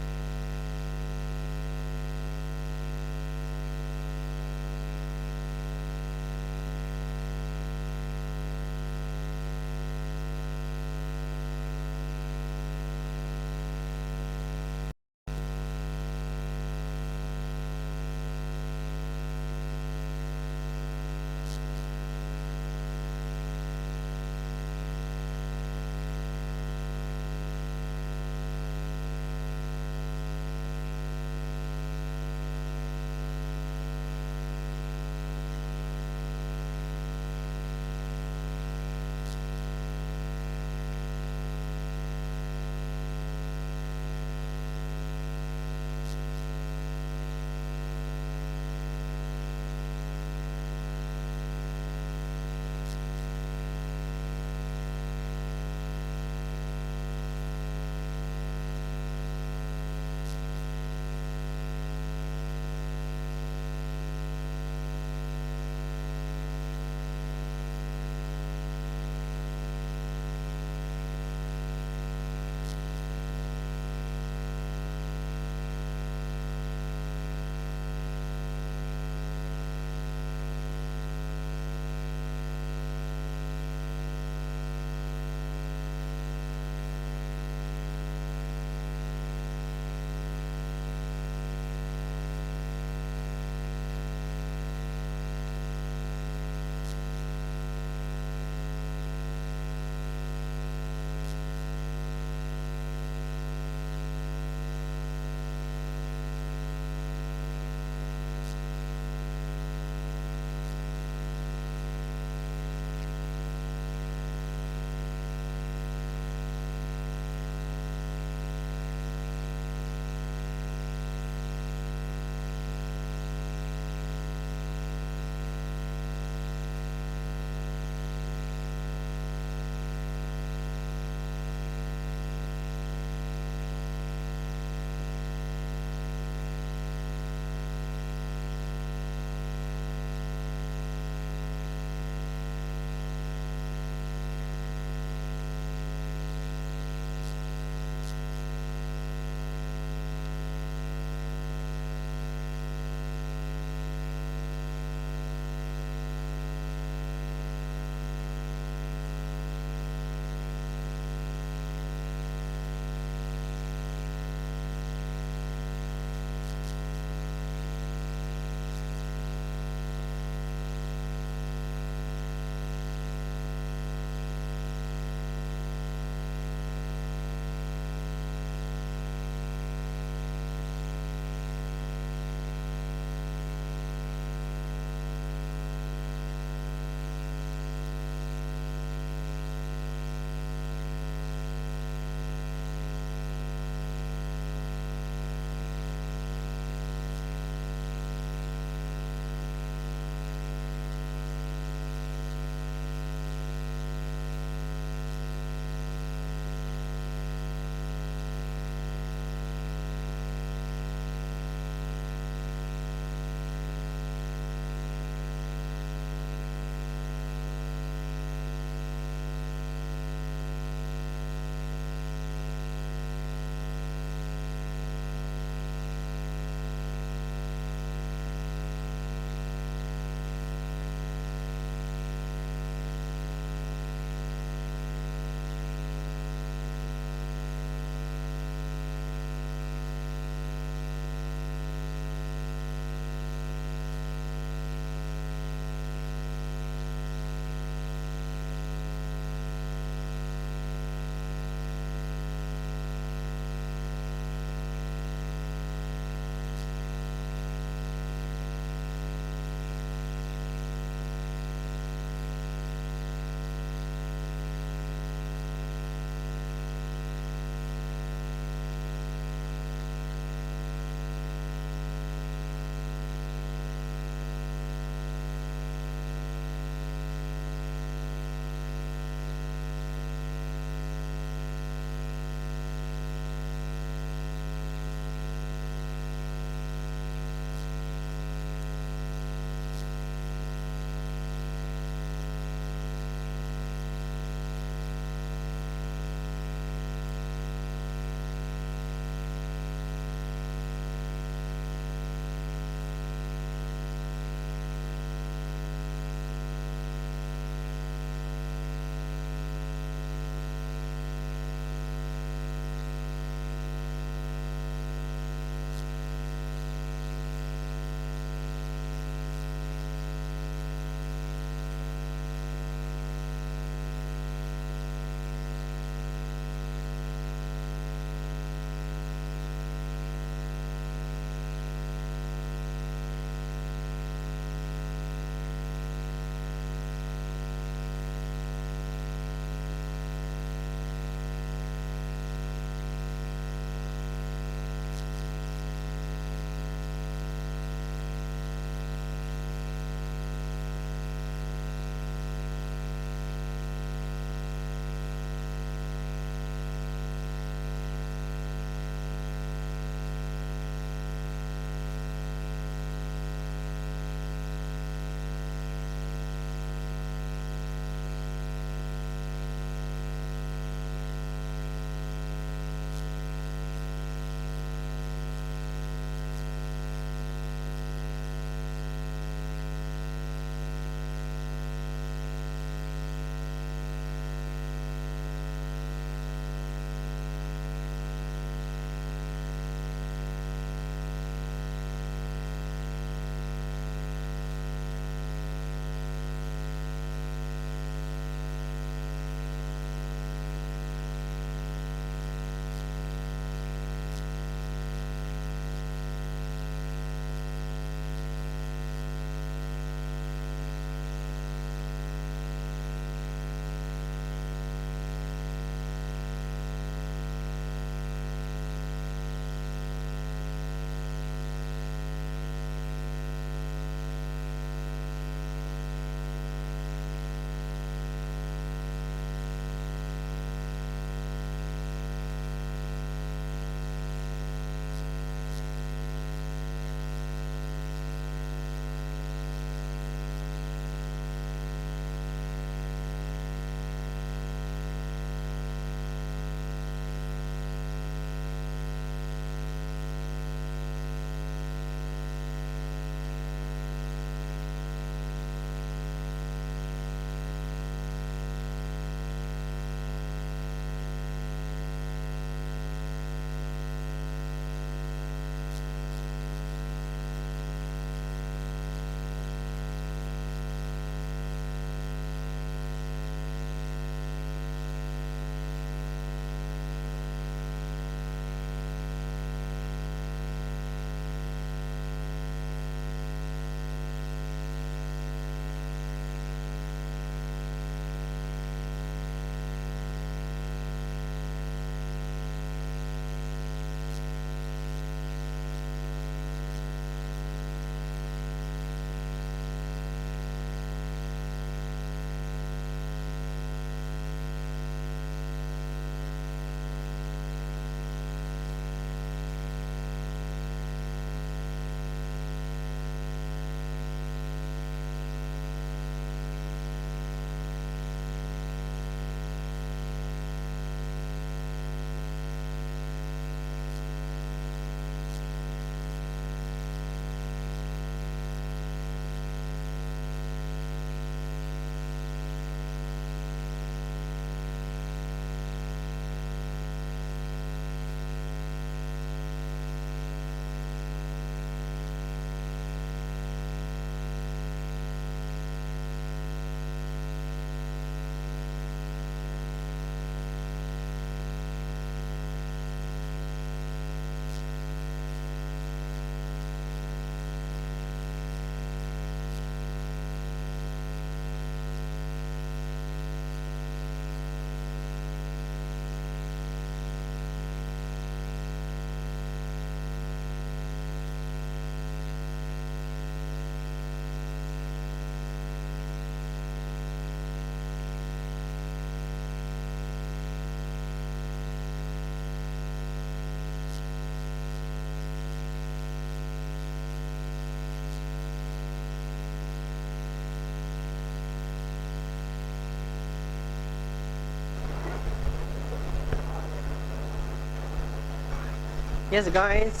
Yes guys.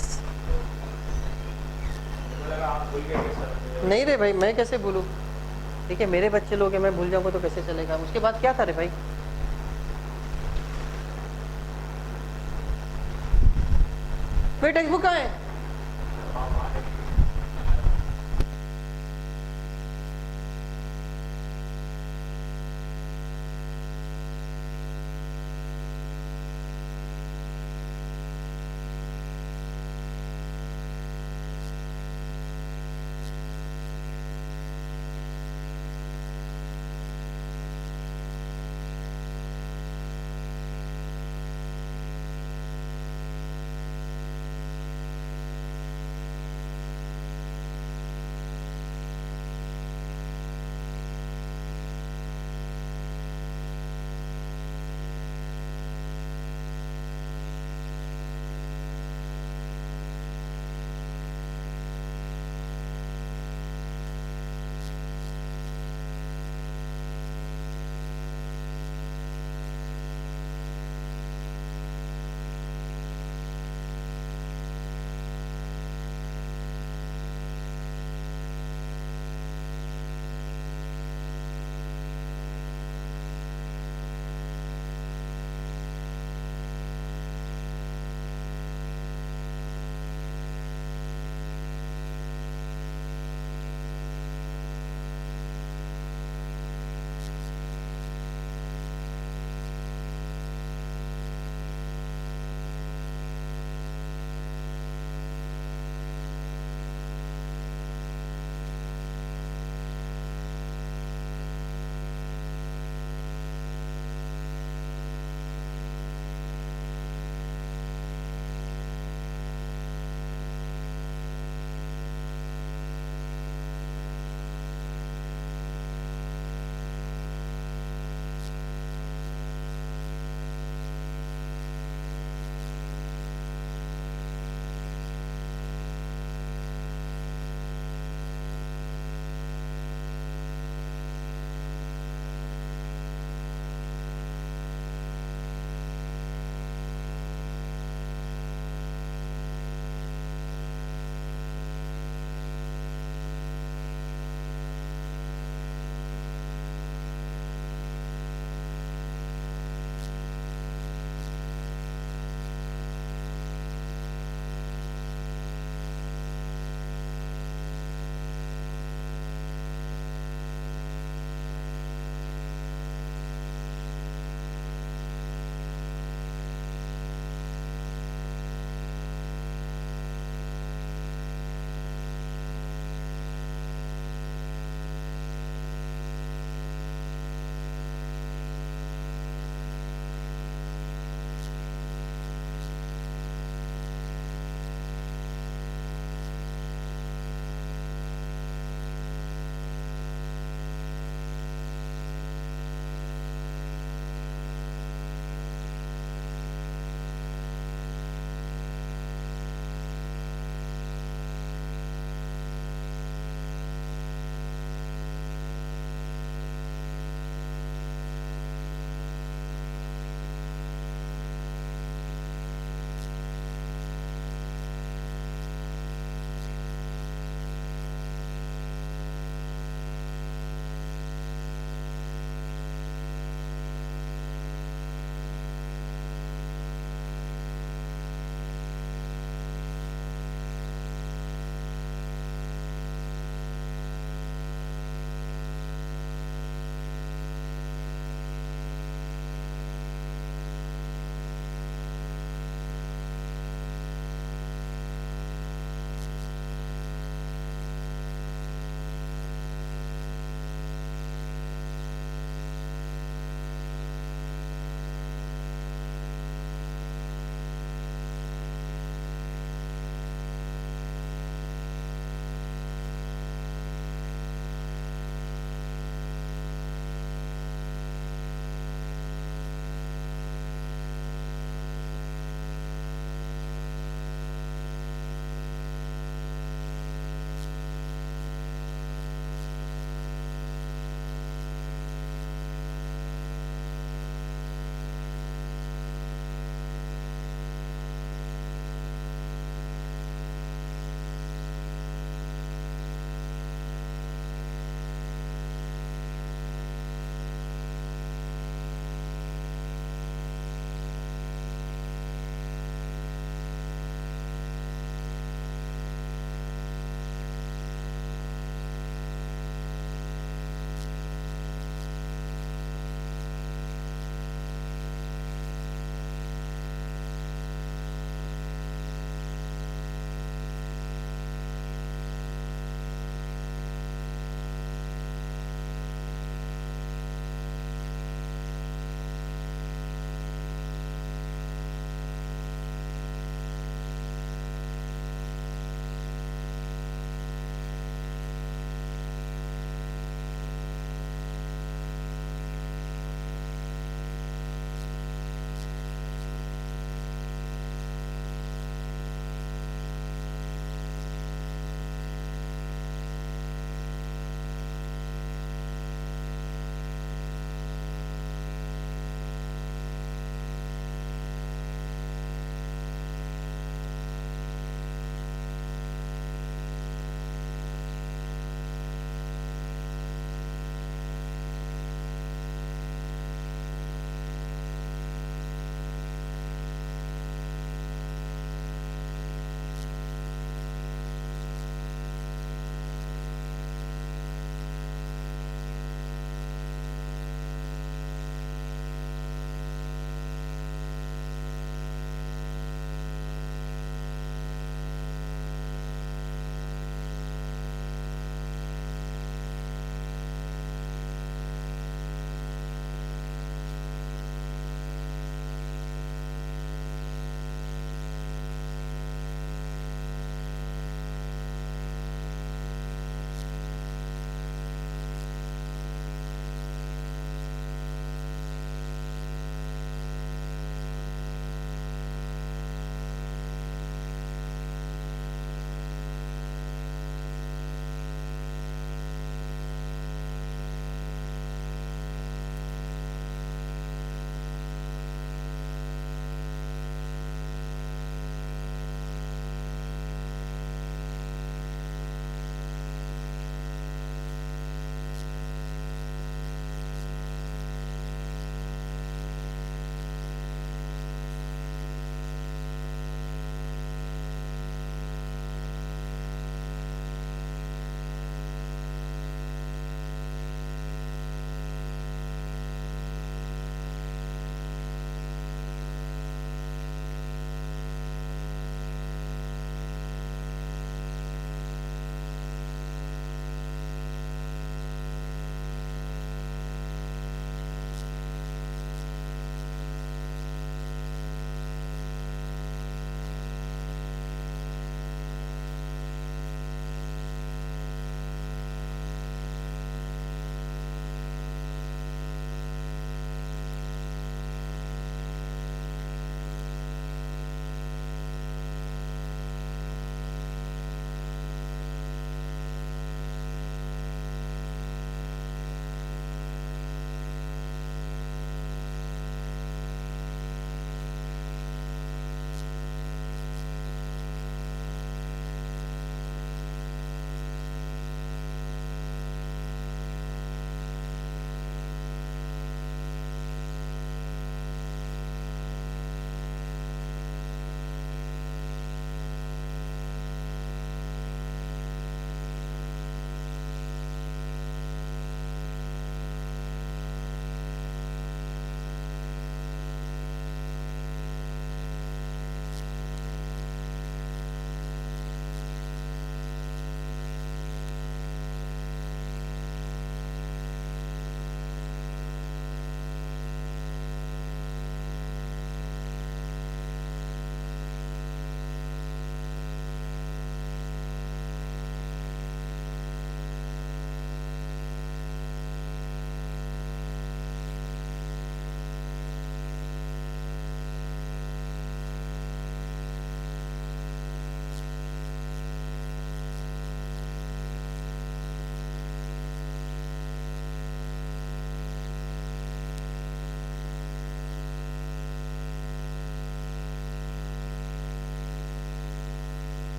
आप भूल गए कि सर नहीं रे भाई, मैं कैसे भूलूं? ठीक है, मेरे बच्चे लोग हैं, मैं भूल जाऊंगा तो कैसे चलेगा? उसके बाद क्या था रे भाई? मेरी टेक्स्ट बुक कहाँ है?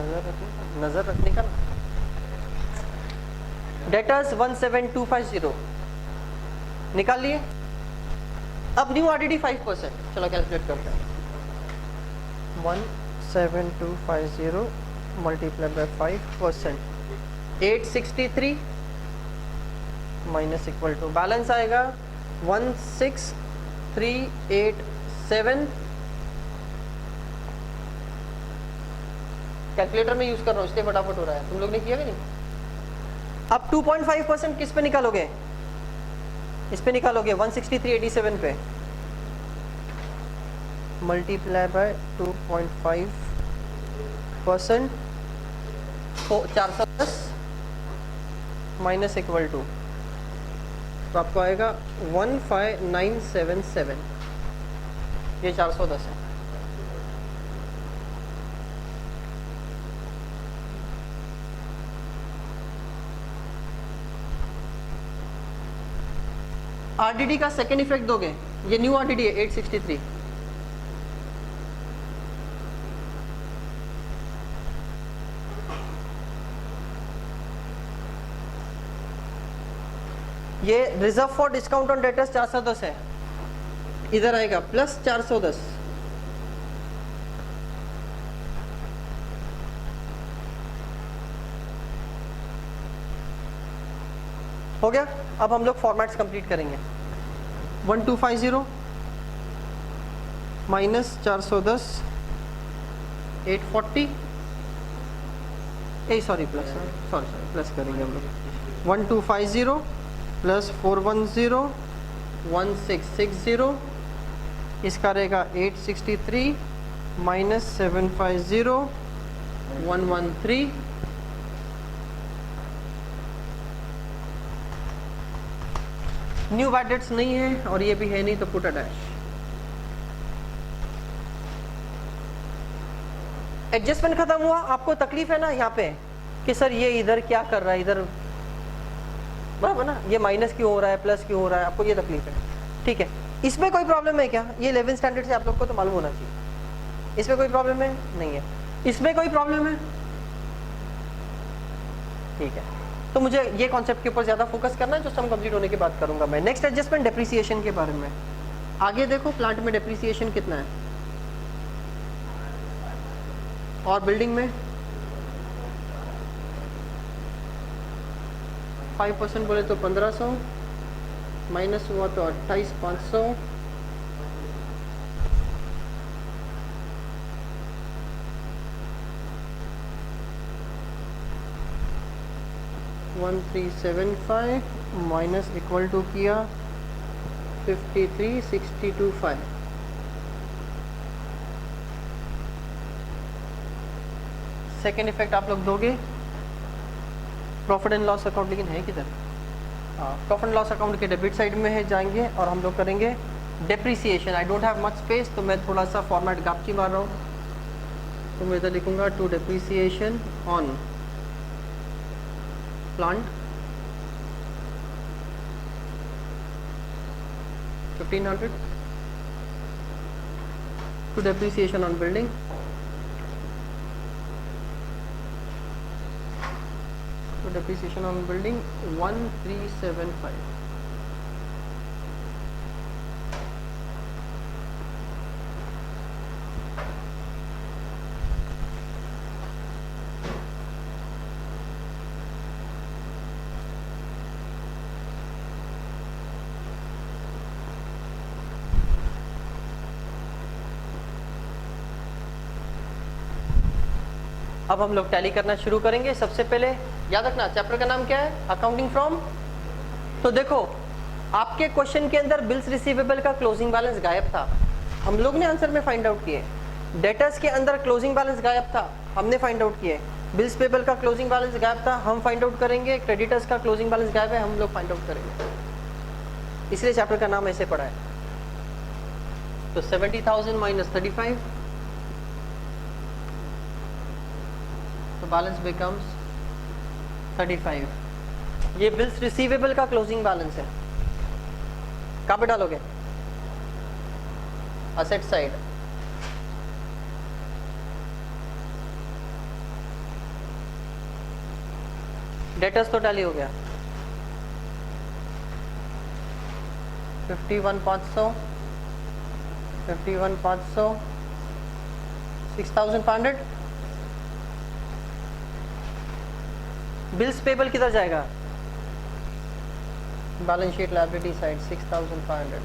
नजर रखने का ना। डेटर्स 17250 निकाल लिए। अब न्यू आरडीडी 5%, चलो कैलकुलेट करते हैं। 17250 multiply by 5%, 863 minus equal to balance आएगा 16387। कैलकुलेटर में यूज कर रहा हूँ इसलिए फटाफट हो रहा है, तुम लोग ने किया कि नहीं? अब 2.5% किस पे निकालोगे? इस पे निकालोगे 16387 पे, multiply by 2.5%, 410 minus equal to, तो आपको आएगा 15977। ये 410 है। आरडीडी का सेकेंड इफेक्ट दोगे, ये न्यू आरडीडी है 863। ये reserve for discount on debtors 410 है, इधर आएगा प्लस 410। हो गया। अब हम लोग फॉर्मेट्स कंप्लीट करेंगे। 1250 माइनस 410, 840, सॉरी प्लस, प्लस करेंगे हम लोग। 1250 प्लस 410 1660, इसका रहेगा 863 माइनस 750 113। न्यू बैड डेट्स नहीं है और ये भी है नहीं, तो पुट अ डैश। एडजस्टमेंट खत्म हुआ। आपको तकलीफ है ना यहाँ पे कि सर ये इधर क्या कर रहा है, इधर बराबर ना, ये माइनस क्यों हो रहा है, प्लस क्यों हो रहा है, आपको ये तकलीफ है। ठीक है, इसमें कोई प्रॉब्लम है क्या? ये 11 स्टैंडर्ड से आप लोग को तो मालूम होना चाहिए। इसमें कोई प्रॉब्लम है? नहीं है। इसमें कोई प्रॉब्लम है? ठीक है, तो मुझे ये कॉन्सेप्ट के ऊपर ज्यादा फोकस करना है, जो सम कंप्लीट होने के बाद करूंगा मैं। नेक्स्ट एडजस्टमेंट डेप्रिसिएशन के बारे में। आगे देखो प्लांट में डेप्रिसिएशन कितना है और बिल्डिंग में 5% बोले तो 1500 माइनस हुआ तो 28500, 1375 माइनस इक्वल टू किया 53625। सेकेंड इफेक्ट आप लोग दोगे प्रॉफिट एंड लॉस अकाउंट, लेकिन है किधर? हाँ, प्रॉफिट एंड लॉस अकाउंट के डेबिट साइड में है, जाएंगे और हम लोग करेंगे depreciation. I don't have much space, तो मैं थोड़ा सा फॉर्मेट गापची मार रहा हूँ, तो मैं इधर लिखूंगा to depreciation on plant 1500, to depreciation on building depreciation on building 1375। अब हम लोग टैली करना शुरू करेंगे। सबसे पहले याद रखना चैप्टर का नाम क्या है, अकाउंटिंग फ्रॉम। तो देखो आपके क्वेश्चन के अंदर बिल्स रिसीवेबल का क्लोजिंग बैलेंस गायब था, हम लोग ने आंसर में फाइंड आउट किए। डेटर्स के अंदर क्लोजिंग बैलेंस गायब था, हमने फाइंड आउट किए। बिल्स पेबल का क्लोजिंग बैलेंस गायब था, हम फाइंड आउट करेंगे। क्रेडिटर्स का क्लोजिंग बैलेंस गायब है, हम लोग फाइंड आउट करेंगे। इसलिए चैप्टर का नाम ऐसे पड़ा है। तो 70,000 माइनस 35, तो बैलेंस बिकम्स 35। ये बिल्स रिसीवेबल का क्लोजिंग बैलेंस है। कहाँ पे डालोगे? Asset side. डेटर्स तो टैली हो गया 51,500 51,500 6,500 बिल्स पेबल किधर जाएगा बैलेंस शीट लायबिलिटी साइड 6,500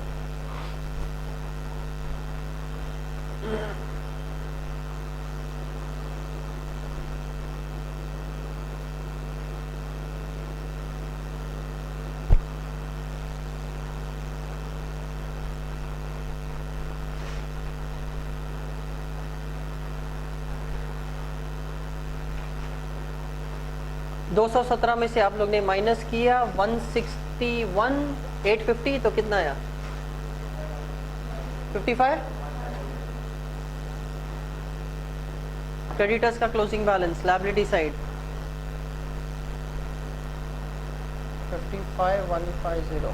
217 में से आप लोग ने माइनस किया 161,850 तो कितना आया 55 क्रेडिटर्स का closing balance liability side 55,150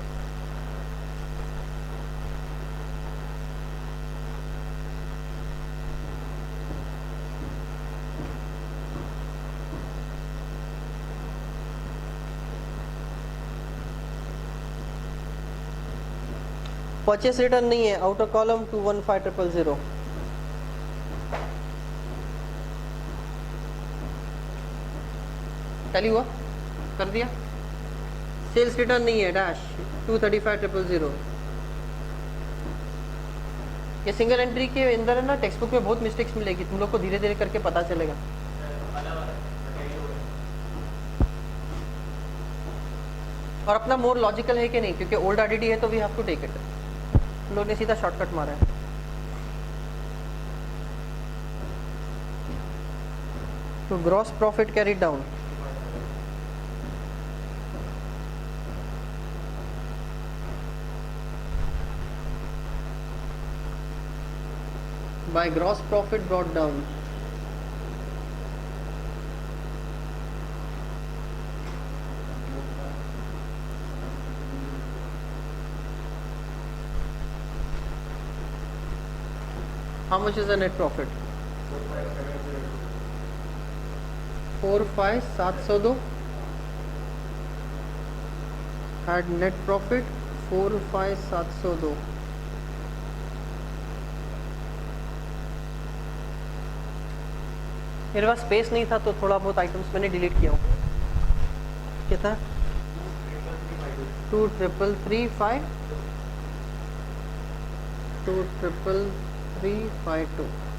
purchase return नहीं है आउटर कॉलम 215,000 टैली हुआ कर दिया सेल्स रिटर्न नहीं है डैश 235,000 ये सिंगल एंट्री के अंदर है ना टेक्स्ट बुक में बहुत मिस्टेक्स मिलेगी तुम लोग को धीरे धीरे करके पता चलेगा और अपना मोर लॉजिकल है कि नहीं क्योंकि ओल्ड आरडीडी है तो we have to take it हम लोग ने सीधा शॉर्टकट मारा है तो gross profit carry down by gross profit brought down how much is the net profit 45,702 had net profit 45,702 मेरे पास स्पेस नहीं था तो थोड़ा बहुत आइटम्स मैंने डिलीट किया हूँ क्या था 2,335 2,352